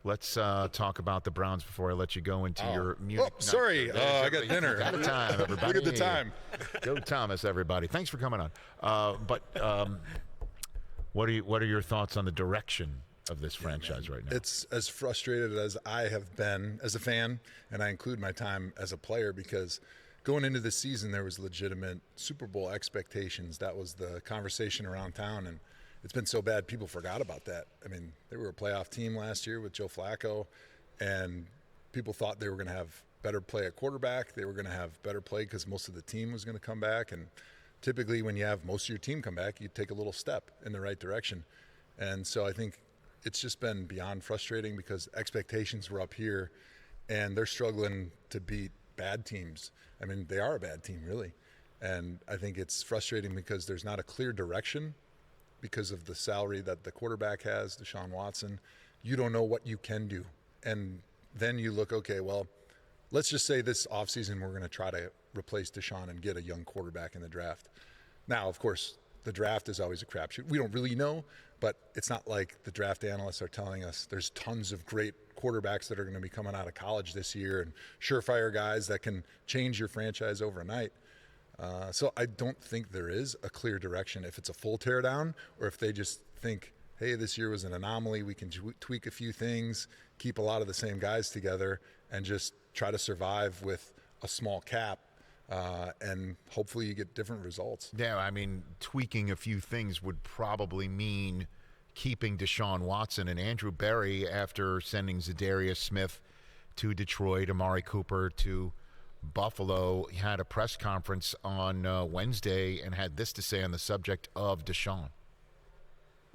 Let's talk about the Browns before I let you go into your music. Oh, sorry. I got dinner. Out of time, everybody. Look at the time. Go Thomas, everybody. Thanks for coming on. What are your thoughts on the direction of this franchise right now? It's as frustrated as I have been as a fan, and I include my time as a player, because going into the season there was legitimate Super Bowl expectations. That was the conversation around town, and it's been so bad people forgot about that. I mean, they were a playoff team last year with Joe Flacco, and people thought they were going to have better play at quarterback. They were going to have better play because most of the team was going to come back, and typically when you have most of your team come back, you take a little step in the right direction. And so I think it's just been beyond frustrating because expectations were up here, and they're struggling to beat bad teams. I mean, they are a bad team, really. And I think it's frustrating because there's not a clear direction because of the salary that the quarterback has, DeShaun Watson. You don't know what you can do. And then you look, okay, well, let's just say this offseason we're going to try to replace DeShaun and get a young quarterback in the draft. Now, of course, the draft is always a crapshoot. We don't really know, but it's not like the draft analysts are telling us there's tons of great quarterbacks that are going to be coming out of college this year and surefire guys that can change your franchise overnight. So I don't think there is a clear direction if it's a full teardown or if they just think, hey, this year was an anomaly. We can tweak a few things, keep a lot of the same guys together, and just try to survive with a small cap. And hopefully you get different results. Yeah, I mean, tweaking a few things would probably mean keeping DeShaun Watson and Andrew Berry after sending Zadarius Smith to Detroit, Amari Cooper to Buffalo. He had a press conference on Wednesday and had this to say on the subject of DeShaun.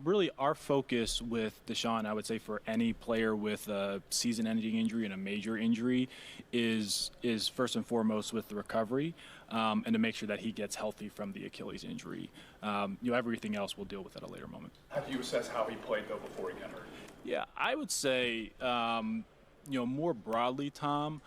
Really, our focus with DeShaun, I would say for any player with a season-ending injury and a major injury, is first and foremost with the recovery and to make sure that he gets healthy from the Achilles injury. Everything else we'll deal with at a later moment. How do you assess how he played, though, before he got hurt? Yeah, I would say, more broadly, Tom,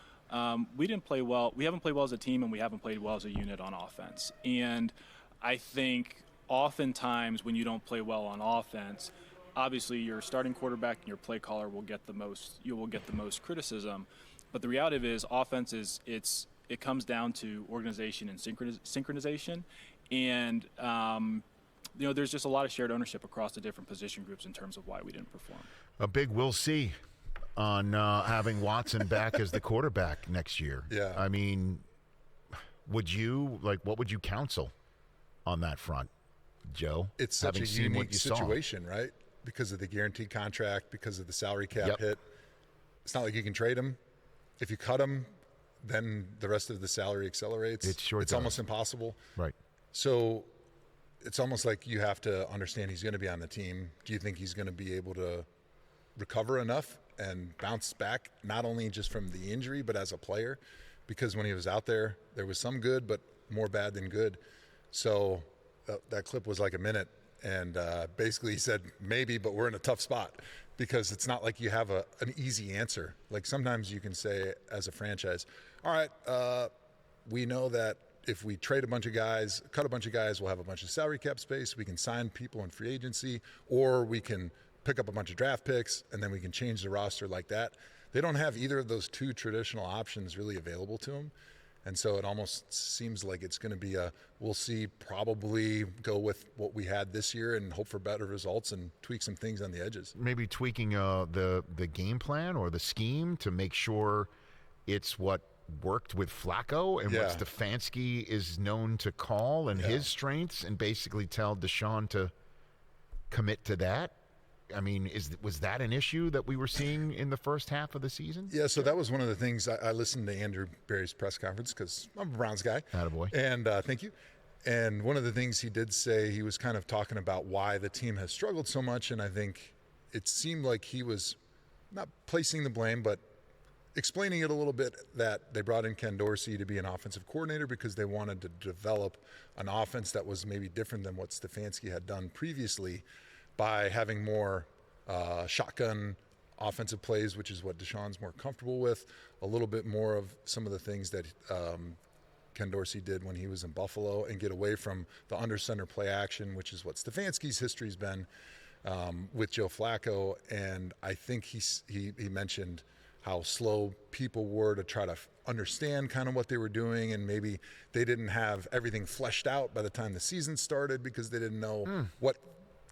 we didn't play well. We haven't played well as a team, and we haven't played well as a unit on offense. And I think oftentimes when you don't play well on offense, obviously your starting quarterback and your play caller will get the most criticism. But the reality is offense it comes down to organization and synchronization. And there's just a lot of shared ownership across the different position groups in terms of why we didn't perform. A big we'll see on having Watson back as the quarterback next year. Yeah. I mean, what would you counsel on that front, Joe? It's such a unique situation, right? Because of the guaranteed contract, because of the salary cap hit. It's not like you can trade him. If you cut him, then the rest of the salary accelerates. It's almost impossible. Right. So it's almost like you have to understand he's going to be on the team. Do you think he's going to be able to recover enough and bounce back, not only just from the injury, but as a player? Because when he was out there, there was some good, but more bad than good. So that clip was like a minute, and basically he said, maybe, but we're in a tough spot, because it's not like you have an easy answer. Like sometimes you can say as a franchise, all right, we know that if we trade a bunch of guys, cut a bunch of guys, we'll have a bunch of salary cap space. We can sign people in free agency, or we can pick up a bunch of draft picks, and then we can change the roster like that. They don't have either of those two traditional options really available to them. And so it almost seems like it's going to be we'll see, probably go with what we had this year and hope for better results and tweak some things on the edges. Maybe tweaking the game plan or the scheme to make sure it's what worked with Flacco and what Stefanski is known to call and his strengths, and basically tell DeShaun to commit to that. I mean, was that an issue that we were seeing in the first half of the season? Yeah, so that was one of the things. I listened to Andrew Berry's press conference because I'm a Browns guy. Attaboy. And thank you. And one of the things he did say, he was kind of talking about why the team has struggled so much, and I think it seemed like he was not placing the blame, but explaining it a little bit, that they brought in Ken Dorsey to be an offensive coordinator because they wanted to develop an offense that was maybe different than what Stefanski had done previously, by having more shotgun offensive plays, which is what DeShaun's more comfortable with, a little bit more of some of the things that Ken Dorsey did when he was in Buffalo, and get away from the under center play action, which is what Stefanski's history's been. with Joe Flacco, and I think he mentioned how slow people were to try to understand kind of what they were doing, and maybe they didn't have everything fleshed out by the time the season started because they didn't know what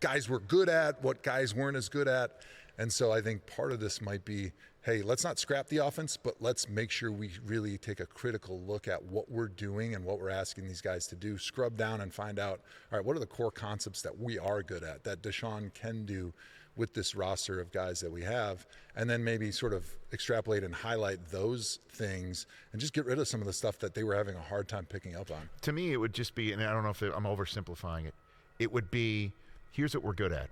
guys were good at, what guys weren't as good at. And so I think part of this might be, hey, let's not scrap the offense, but let's make sure we really take a critical look at what we're doing and what we're asking these guys to do, scrub down and find out, all right, what are the core concepts that we are good at, that DeShawn can do with this roster of guys that we have, and then maybe sort of extrapolate and highlight those things and just get rid of some of the stuff that they were having a hard time picking up on. To me, it would just be, and I don't know if I'm oversimplifying it, it would be, here's what we're good at.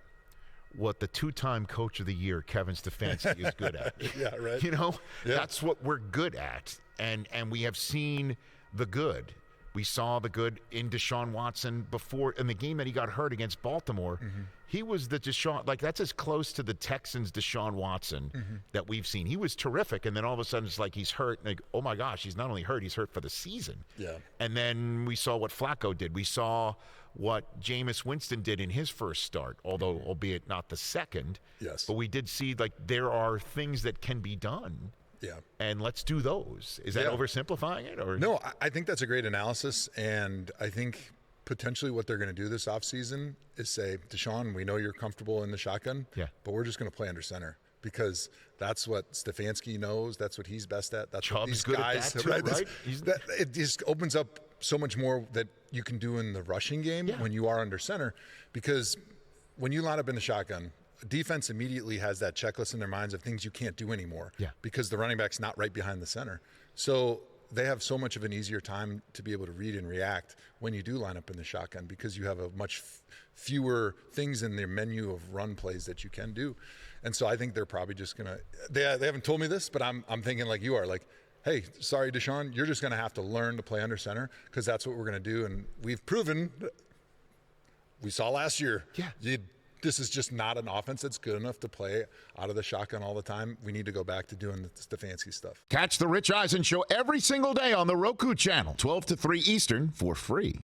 What the two-time coach of the year, Kevin Stefanski, is good at. Yeah, right. You know, that's what we're good at. And we have seen the good. We saw the good in DeShaun Watson before, in the game that he got hurt against Baltimore. He was the DeShaun, like that's as close to the Texans' DeShaun Watson that we've seen. He was terrific, and then all of a sudden it's like he's hurt. And like, oh my gosh, he's not only hurt, he's hurt for the season. Yeah. And then we saw what Flacco did. We saw what Jameis Winston did in his first start, although albeit not the second. Yes. But we did see like there are things that can be done. Yeah. And let's do those. Is that oversimplifying it? Or no, I think that's a great analysis, and I think potentially what they're going to do this offseason is say, DeShawn, we know you're comfortable in the shotgun, but we're just going to play under center because that's what Stefanski knows. That's what he's best at. That's Chubb's what these good guys at that too, right? It just opens up so much more that you can do in the rushing game when you are under center, because when you line up in the shotgun, defense immediately has that checklist in their minds of things you can't do anymore because the running back's not right behind the center. So they have so much of an easier time to be able to read and react when you do line up in the shotgun because you have a much fewer things in their menu of run plays that you can do. And so I think they're probably just going to – they haven't told me this, but I'm thinking like you are, like, hey, sorry, DeShawn, you're just going to have to learn to play under center because that's what we're going to do. And we've proven – we saw last year this is just not an offense that's good enough to play out of the shotgun all the time. We need to go back to doing the Stefanski stuff. Catch the Rich Eisen Show every single day on the Roku Channel, 12 to 3 Eastern, for free.